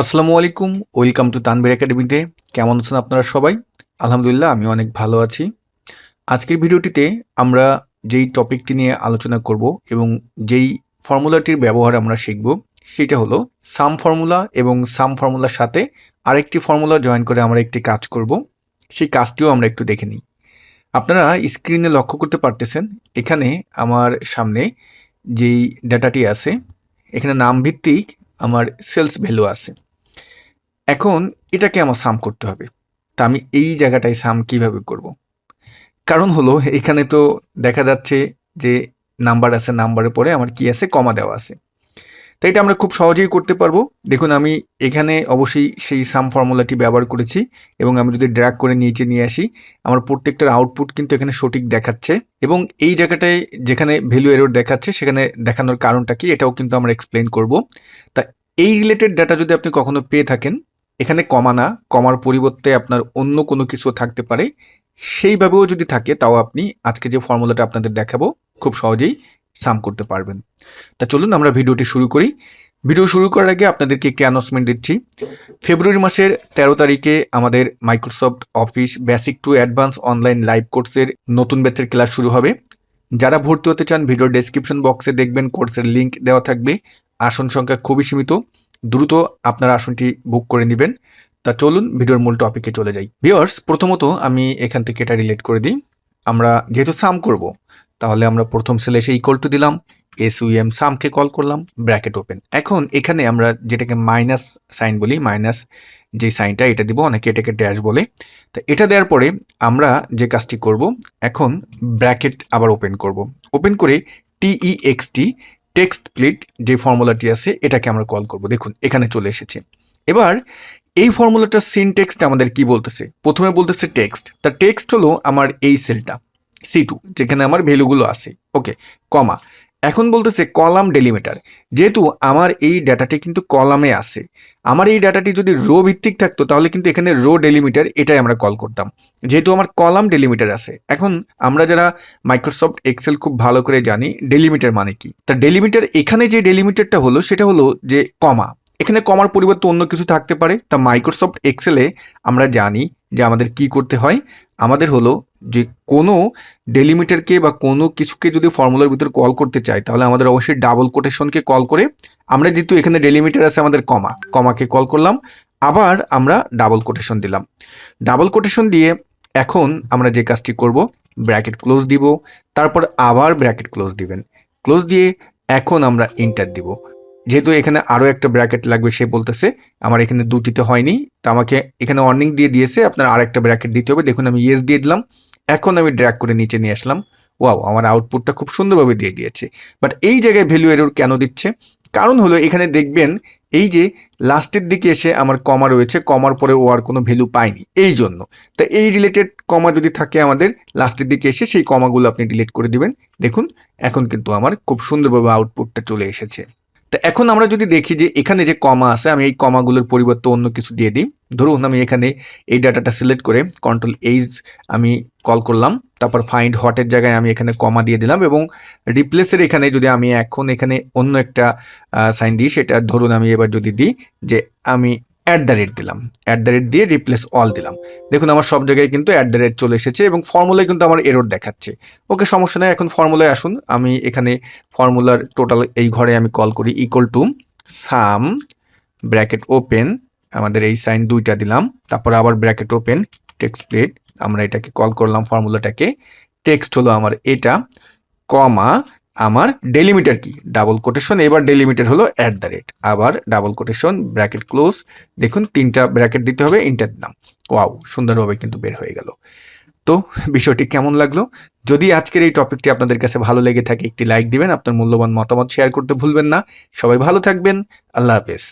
আসসালামু আলাইকুম, welcome to Tanvir একাডেমিতে। কেমন আছেন আপনারা সবাই? আলহামদুলিল্লাহ, আমি অনেক ভালো আছি। আজকের ভিডিওটিতে আমরা যেই টপিকটি নিয়ে আলোচনা করব এবং যেই ফর্মুলাটির ব্যবহার আমরা শিখব সেটা হলো সাম ফর্মুলা, এবং সাম ফর্মুলার সাথে আরেকটি ফর্মুলা জয়েন করে আমরা একটি কাজ করব। সেই কাজটিও আমরা একটু দেখে নিই। আপনারা স্ক্রিনে লক্ষ্য করতে পারতেছেন, এখানে আমার সামনে যেই ডাটাটি আছে, এখানে নাম ভিত্তিক আমার সেলস ভ্যালু আছে। এখন এটাকে আমার সাম করতে হবে। তা আমি এই জায়গাটায় সাম কিভাবে করব? কারণ হলো এখানে তো দেখা যাচ্ছে যে নাম্বার আছে, নাম্বারের পরে আমার কি আছে, কমা দেওয়া আছে। তো এটা আমরা খুব সহজেই করতে পারবো। দেখুন, আমি এখানে অবশ্যই সেই সাম ফর্মুলাটি ব্যবহার করেছি, এবং আমি যদি ড্র্যাগ করে নিচে নিয়ে আসি, আমার প্রত্যেকটার আউটপুট কিন্তু এখানে সঠিক দেখাচ্ছে। এবং এই জায়গাটায় যেখানে ভ্যালু এরর দেখাচ্ছে, সেখানে দেখানোর কারণটা কি, এটাও কিন্তু আমরা এক্সপ্লেন করব। তা এই রিলেটেড ডাটা যদি আপনি কখনো পেয়ে থাকেন, এখানে কমা না, কমার পরিবর্তে আপনার অন্য কোনো কিছু থাকতে পারে, সেইভাবেও যদি থাকে, তাও আপনি আজকে যে ফর্মুলাটা আপনাদের দেখাবো খুব সহজেই সাম করতে পারবেন। তা চলুন আমরা ভিডিওটি শুরু করি। ভিডিও শুরু করার আগে আপনাদেরকে একটি অ্যানাউন্সমেন্ট দিচ্ছি। ফেব্রুয়ারি মাসের 13 তারিখে আমাদের Microsoft office basic to advance online live কোর্সের নতুন ব্যাচের ক্লাস শুরু হবে। যারা ভর্তি হতে চান, ভিডিওর ডেসক্রিপশন বক্সে দেখবেন কোর্সের লিঙ্ক দেওয়া থাকবে। আসন সংখ্যা খুবই সীমিত, দ্রুত আপনারা আসনটি বুক করে নেবেন। তা চলুন ভিডিওর মূল টপিকে চলে যাই। ভিউয়ার্স, প্রথমত আমি এখান থেকে এটা রিলেট করে দিই। আমরা যেহেতু সাম করব, তাহলে আমরা প্রথম সেলে এসে ইকুয়াল টু দিলাম, এসইউএম সামকে কল করলাম, ব্র্যাকেট ওপেন। এখন এখানে আমরা যেটাকে মাইনাস সাইন বলি, মাইনাস যে সাইনটা, এটা দিব, অনেকে এটাকে ড্যাশ বলে। তো এটা দেওয়ার পরে আমরা যে কাজটি করব, এখন ব্র্যাকেট আবার ওপেন করব। ওপেন করে টিইএক্সটি টেক্সট স্প্লিট যে ফর্মুলাটি আছে, এটাকে আমরা কল করব। দেখুন এখানে চলে এসেছে। এবার এই ফর্মুলাটার সিনটেক্সট আমাদের কি বলতেছে? প্রথমে বলতেছে টেক্সট। তা টেক্সট হলো আমার এই সেলটা C2, যেখানে আমার ভ্যালুগুলো আছে, ওকে, কমা। এখন বলতেছে কলাম ডেলিমিটার। যেহেতু আমার এই ডাটাটি কিন্তু কলামে আছে, আমার এই ডাটাটি যদি রো ভিত্তিক থাকতো, তাহলে কিন্তু এখানে রো ডেলিমিটার এটাই আমরা কল করতাম। যেহেতু আমার কলাম ডেলিমিটার আছে, এখন আমরা যারা মাইক্রোসফট এক্সেল খুব ভালো করে জানি ডেলিমিটার মানে কি। তা ডেলিমিটার, এখানে যে ডেলিমিটারটা হলো সেটা হলো যে কমা। এখানে কমার পরিবর্তে অন্য কিছু থাকতে পারে। তা মাইক্রোসফট এক্সেলে আমরা জানি যে আমাদের কি করতে হয়। আমাদের হলো যে কোনো ডেলিমিটারকে বা কোনো কিছুকে যদি ফর্মুলার ভিতর কল করতে চাই, তাহলে আমাদের অবশ্যই ডাবল কোটেশনকে কল করে, আমরা যেহেতু এখানে ডেলিমিটার আছে আমাদের কমাকে কল করলাম, আবার আমরা ডাবল কোটেশন দিলাম। ডাবল কোটেশন দিয়ে এখন আমরা যে কাজটি করব, ব্র্যাকেট ক্লোজ দিব, তারপর আবার ব্র্যাকেট ক্লোজ দিবেন। ক্লোজ দিয়ে এখন আমরা এন্টার দিব। যেহেতু এখানে আরও একটা ব্র্যাকেট লাগবে, সে বলতেছে আমার এখানে দুটিতে হয়নি, তা আমাকে এখানে ওয়ার্নিং দিয়ে দিয়েছে আপনার আরেকটা ব্র্যাকেট দিতে হবে। দেখুন আমি ইয়েস দিয়ে দিলাম। এখন আমি ড্র্যাগ করে নিচে নিয়ে আসলাম। ওয়াও, আমার আউটপুটটা খুব সুন্দরভাবে দিয়ে দিয়েছে। বাট এই জায়গায় ভ্যালু এরর কেন দিচ্ছে? কারণ হলো এখানে দেখবেন এই যে লাস্টের দিকে এসে আমার কমা রয়েছে, কমার পরে ও আর কোনো ভ্যালু পায়নি, এই জন্য। তা এই রিলেটেড কমা যদি থাকে আমাদের লাস্টের দিকে এসে, সেই কমাগুলো আপনি ডিলিট করে দিবেন। দেখুন এখন কিন্তু আমার খুব সুন্দরভাবে আউটপুটটা চলে এসেছে। তো এখন আমরা যদি দেখি যে এখানে যে কমা আছে, আমি এই কমাগুলোর পরিবর্তে অন্য কিছু দিয়ে দিই। ধরুন আমি এখানে এই ডাটাটা সিলেক্ট করে কন্ট্রোল-H আমি কল করলাম, তারপর ফাইন্ড হটের জায়গায় আমি এখানে কমা দিয়ে দিলাম, এবং রিপ্লেসের এখানে যদি আমি এখন এখানে অন্য একটা সাইন দিই, সেটা ধরুন আমি এবার যদি দিই যে আমি দিলাম, দিয়ে রিপ্লেস অল দিলাম। দেখুন আমার সব জায়গায় কিন্তু চলে এসেছে, এবং ফর্মুলায় কিন্তু আমার এরর দেখাচ্ছে। ওকে, সমস্যা নেই। এখন ফর্মুলায় আসুন। আমি এখানে ফর্মুলার টোটাল এই ঘরে আমি কল করি equal to some, bracket open, আমাদের এই সাইন দুইটা দিলাম, তারপর আবার ব্র্যাকেট ওপেন, টেক্সট প্লেট, আমরা এটাকে কল করলাম ফর্মুলাটাকে। টেক্সট হলো আমার এটা, কমা, আমার ডেলিমিটার কি, ডাবল কোটেশন, এবার ডেলিমিটার হলো আবার ডাবল কোটেশন, ব্র্যাকেট ক্লোজ। দেখুন তিনটা ব্র্যাকেট দিতে হবে, এন্টার দিলাম। ওয়াও, সুন্দরভাবে কিন্তু বের হয়ে গেল। তো বিষয়টি কেমন লাগলো? যদি আজকের এই টপিকটি আপনাদের কাছে ভালো লেগে থাকে, একটি লাইক দিবেন, আপনার মূল্যবান মতামত শেয়ার করতে ভুলবেন না। সবাই ভালো থাকবেন। আল্লাহ হাফেজ।